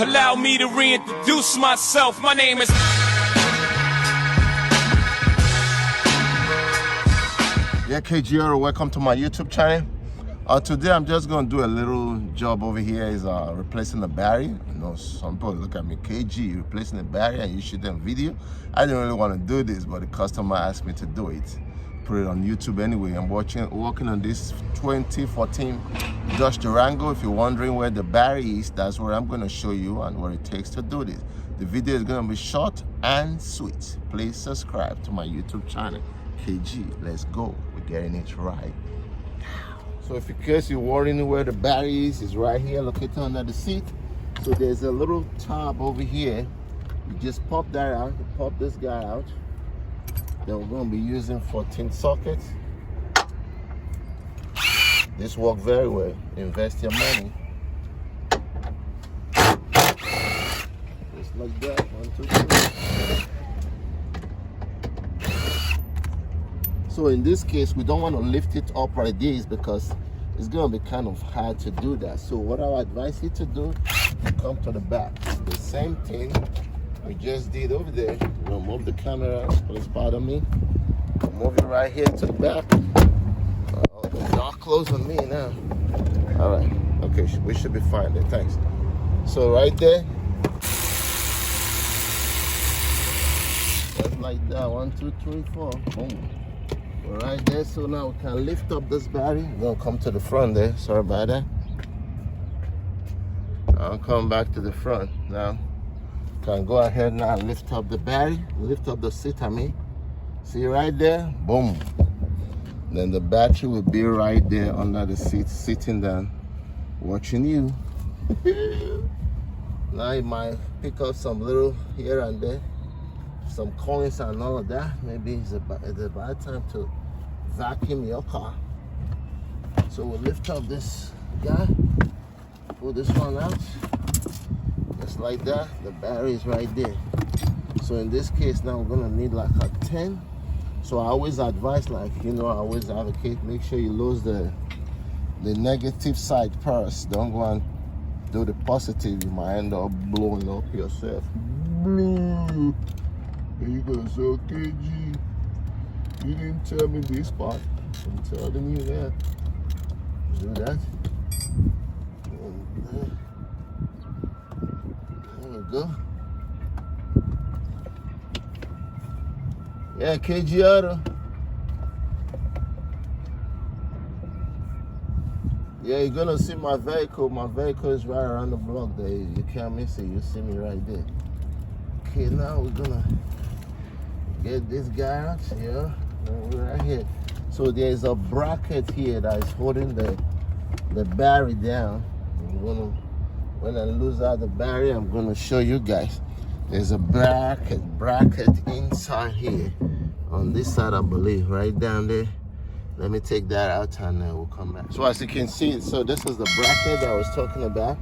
Allow me to reintroduce myself. My name is... Yeah, KGR, welcome to my YouTube channel. Today I'm just going to do a little job over here is replacing the battery. You know, some people look at me, KG, replacing the battery and you shoot them video. I didn't really want to do this, but the customer asked me to do it. Put it on YouTube anyway. I'm working on this 2014 Dodge Durango. If you're wondering where the battery is, that's where I'm going to show you and what it takes to do this. The video is going to be short and sweet. Please subscribe to my YouTube channel. KG, let's go. We're getting it right now. So if in case you're wondering where the battery is, it's right here located under the seat. So there's a little tab over here. You just pop that out, you pop this guy out. Then we're going to be using 14 sockets. This works very well. Invest your money. Just like that. 1, 2, 3. So in this case, we don't want to lift it up like this because it's going to be kind of hard to do that. So what I would advise you to do, come to the back. The same thing we just did over there. We'll move the camera, please pardon me. We'll move it right here to the back. The door closed on me now. All right, okay, we should be fine there, thanks. So right there, just like that, 1, 2, 3, 4, boom. Right there, so now we can lift up this battery. We're gonna come to the front there, sorry about that. I'll come back to the front now. Can go ahead now and lift up the battery, lift up the seat, I mean. See right there, boom. Then the battery will be right there under the seat, sitting down, watching you. Now you might pick up some little here and there, some coins and all of that. Maybe it's about time to vacuum your car. So we'll lift up this guy, pull this one out, just like that. The battery is right there. So in this case now we're gonna need like a 10. So I always advise, like, you know, I always advocate, make sure you lose the negative side first. Don't go and do the positive. You might end up blowing up yourself. And you gonna say, okay, G, you didn't tell me this part. I'm telling you that. Do that. There we go. Yeah, KG Auto. Yeah, you're gonna see my vehicle. My vehicle is right around the block there. You can't miss it. You see me right there. Okay, now we're gonna get this guy out here. We're right here. So there's a bracket here that is holding the battery down. When I lose out the battery, I'm gonna show you guys. There's a bracket inside here. On this side, I believe, right down there. Let me take that out and then we'll come back. So as you can see, so this is the bracket that I was talking about.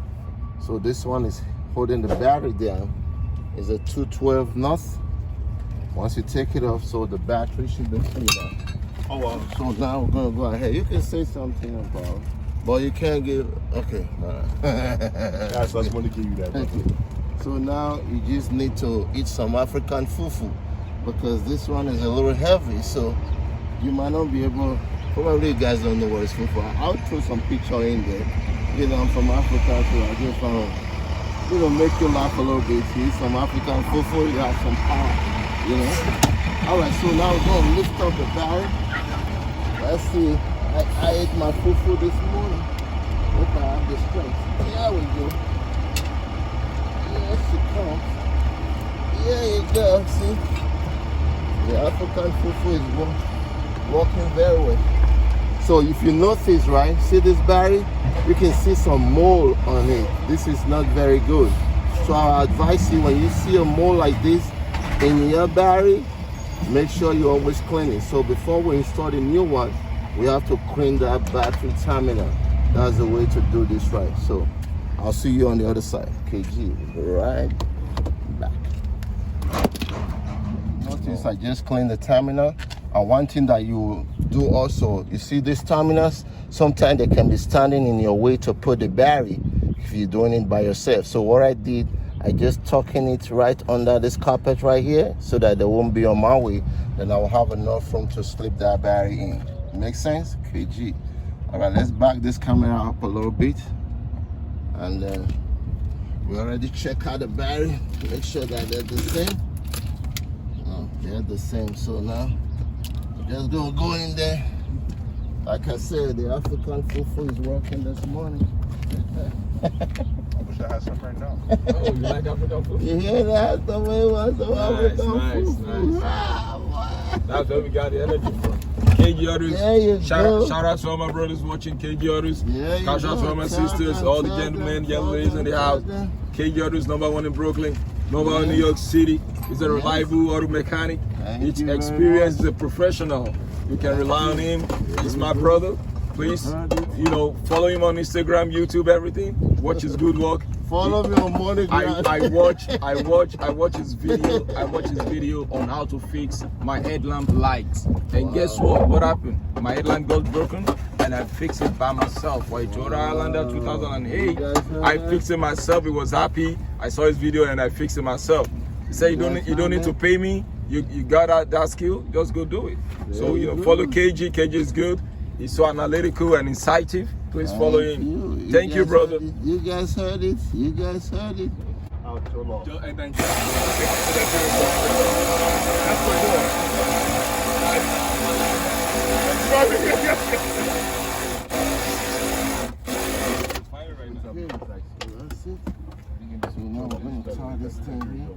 So this one is holding the battery down. It's a 212 knots. Once you take it off, so the battery should be free now. Oh wow. So now we're gonna go ahead. You can say something about, but you can't give, okay. That's what I want to give you that. Thank you. So now you just need to eat some African fufu because this one is a little heavy, so you might not be able, probably you guys don't know what is fufu. I'll throw some picture in there. You know, I'm from Africa, so I just want to, you know, make you laugh a little bit. You eat some African fufu, you have some power, you know. All right, so now we're going to lift up the battery. Let's see, I ate my fufu this morning. Hope I have the strength. There we go. Yes, it comes. There you go, see? The African fufu is working very well. So if you notice, right, see this battery? You can see some mold on it. This is not very good. So I advise you, when you see a mold like this in your battery, make sure you always clean it. So before we install the new one, we have to clean that battery terminal. That's the way to do this right. So I'll see you on the other side. KG, right back. Notice I just cleaned the terminal. And one thing that you do also, you see these terminals, sometimes they can be standing in your way to put the battery. If you're doing it by yourself. So what I did, I just tucking it right under this carpet right here so that they won't be on my way. Then I'll have enough room to slip that battery in. Make sense? KG. All right, let's back this camera up a little bit. And then we already check out the battery, make sure that they're the same. Oh, they're the same. So now we're just gonna go in there. Like I said, the African fufu is working this morning. I wish I had some right now. Oh, you like African food? You hear that? Somebody wants some African fufu. Nice. Ah, That's where we got the energy from. KG Others. there you go. Shout out to all my brothers watching KG Others. There you Shout out to all my sisters, all the gentlemen, young ladies in the house. KG Others, #1 in Brooklyn, #1 in New York City. He's a reliable auto mechanic. Each experience is a professional. You can rely on him. He's my brother. Please, follow him on Instagram, YouTube, everything. Watch his good work. Follow me on MoneyGram. I watch his video. I watch his video on how to fix my headlamp lights. And guess what? What happened? My headlamp got broken, and I fixed it by myself. For a Toyota Highlander 2008, I fixed it myself. He was happy. I saw his video and I fixed it myself. He said, "You don't need to pay me. You got that skill. Just go do it." So follow KG. KG is good. He's so analytical and incisive. Please follow him. Thank you, brother. You guys heard it. You guys heard it. Out too long. And thank That's it. So now we're going to try this thing here.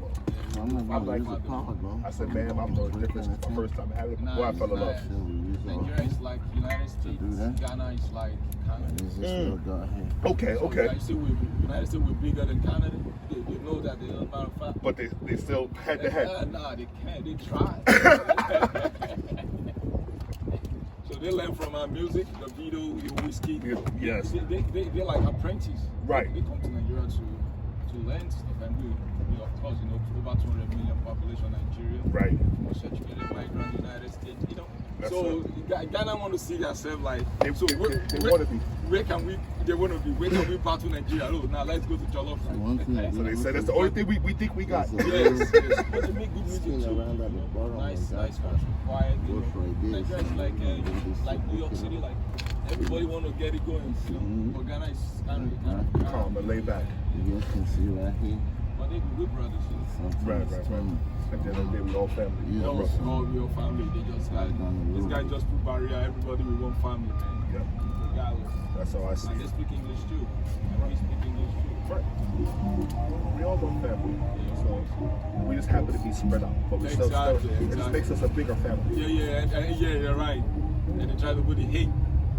So I'm not going to use the power though. I said, man, I'm no different. The first time I had it, boy, I fell in love. Nigeria is like United States. Ghana is like Canada. Use this little guy here. Okay. United States we're bigger than Canada. They know that, as a matter of fact. But they still head to head. Nah, they can't. They try. So they learn from our music, the video, the whiskey. Yes. They're like apprentices. Right. They come to Nigeria to learn stuff, and we of course, over 200 million population Nigeria. Right. Most educated migrant United States, That's So Ghana want to see themselves like. They want to be. Where can we? They want to be. Where can we battle Nigeria? Oh, now let's go to Jollof. So they said that's the only thing we think we got. Yes. But they make good music too. Nice country, quiet. Nigeria is like New York City, like everybody want to get it going. But Ghana is kind of Calm and lay back. You guys can see right here. But they're good brothers. Right. At the end of the day, we all family. Yeah. All real family. They just this guy just put barrier. Everybody with one family, man. Yep. Regardless. That's all I see. And they speak English too. And we speak English too. Right. We all one family. So we just happen to be spread out. But we still it just makes us a bigger family. Yeah, you're right. And they try to put the hate.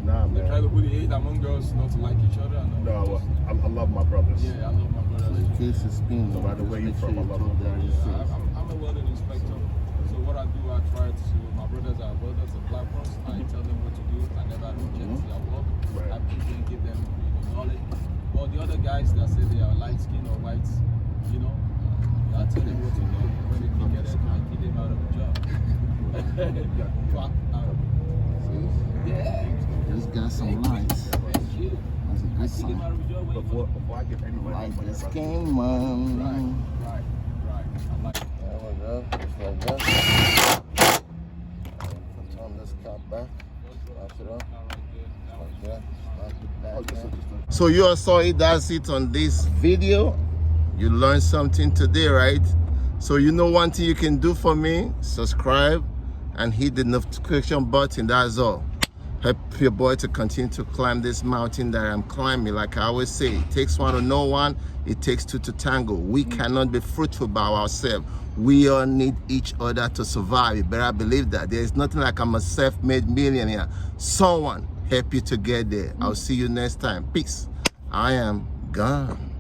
Nah, They try man. to put the hate among us not to like each other. No, I love my brothers. Yeah, I love my brothers. In case it's spins, No matter where you're from, I love them. I'm a welding inspector. So what I do, I try to, my brothers are welders, the black ones. I tell them what to do. I never reject their work. Right. I give them knowledge. But the other guys that say they are light skin or white, I tell them what to do. When they can get them, I keep them out of the job. Yeah. Just got some lights. Thank you. That's a good I keep them sign. out of the job. Before I give anybody Like this money, game, man. Right. I like it. There we go. Just like that. Put on this cap back. Snap it up. Like that. Snap it back. So you all saw it. That's it on this video. You learned something today, right? So you know one thing you can do for me. Subscribe and hit the notification button. That's all. Help your boy to continue to climb this mountain that I'm climbing. Like I always say, it takes one to know one, it takes two to tango. We cannot be fruitful by ourselves. We all need each other to survive. You better believe that. There is nothing like I'm a self-made millionaire. Someone help you to get there. I'll see you next time. Peace. I am gone.